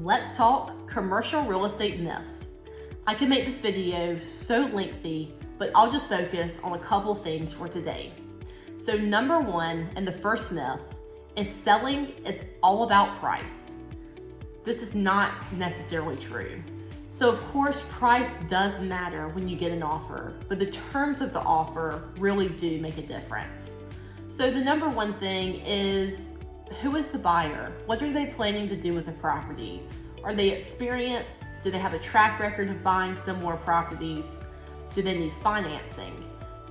Let's talk commercial real estate myths. I could make this video so lengthy, but I'll just focus on a couple things for today. So number one, and the first myth, is selling is all about price. This is not necessarily true. So of course, price does matter when you get an offer, but the terms of the offer really do make a difference. So the number one thing is, who is the buyer? What are they planning to do with the property? Are they experienced? Do they have a track record of buying similar properties? Do they need financing?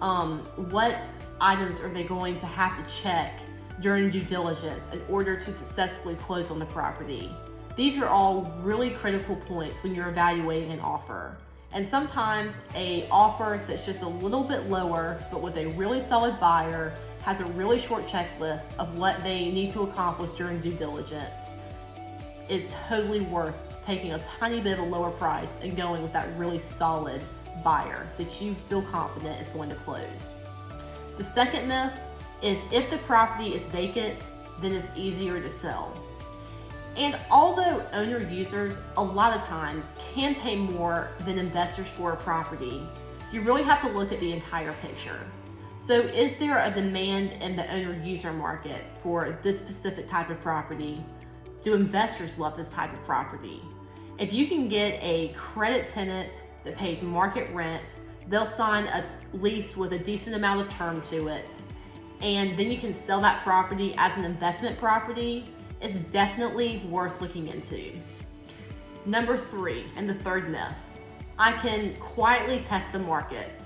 What items are they going to have to check during due diligence in order to successfully close on the property? These are all really critical points when you're evaluating an offer. And sometimes an offer that's just a little bit lower, but with a really solid buyer, has a really short checklist of what they need to accomplish during due diligence, is totally worth taking a tiny bit of a lower price and going with that really solid buyer that you feel confident is going to close. The second myth is, if the property is vacant, then it's easier to sell. And although owner users a lot of times can pay more than investors for a property, you really have to look at the entire picture. So is there a demand in the owner user market for this specific type of property? Do investors love this type of property? If you can get a credit tenant that pays market rent, they'll sign a lease with a decent amount of term to it, and then you can sell that property as an investment property, it's definitely worth looking into. Number three, and the third myth, I can quietly test the market.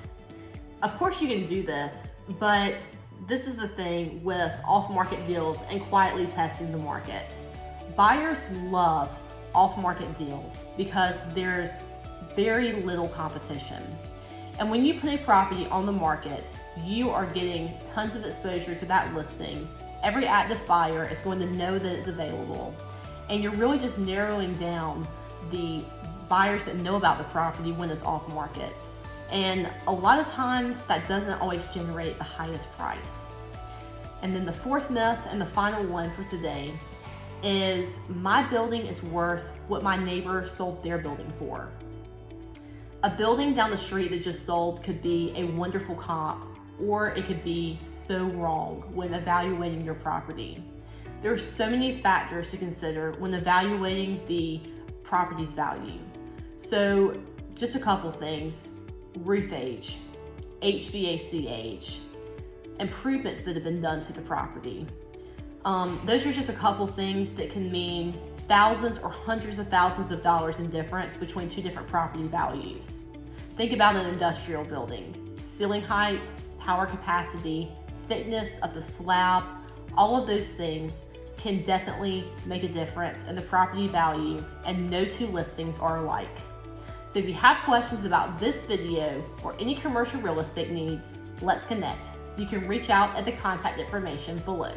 Of course you can do this, but this is the thing with off-market deals and quietly testing the market. Buyers love off-market deals because there's very little competition. And when you put a property on the market, you are getting tons of exposure to that listing. Every active buyer is going to know that it's available. And you're really just narrowing down the buyers that know about the property when it's off market. And a lot of times that doesn't always generate the highest price. And then the fourth myth, and the final one for today, is my building is worth what my neighbor sold their building for. A building down the street that just sold could be a wonderful comp, or it could be so wrong when evaluating your property. There are so many factors to consider when evaluating the property's value. So just a couple things: roof age, HVAC age, improvements that have been done to the property. Those are just a couple things that can mean thousands or hundreds of thousands of dollars in difference between two different property values. Think about an industrial building. Ceiling height, power capacity, thickness of the slab, all of those things can definitely make a difference in the property value, and no two listings are alike. So if you have questions about this video or any commercial real estate needs, let's connect. You can reach out at the contact information below.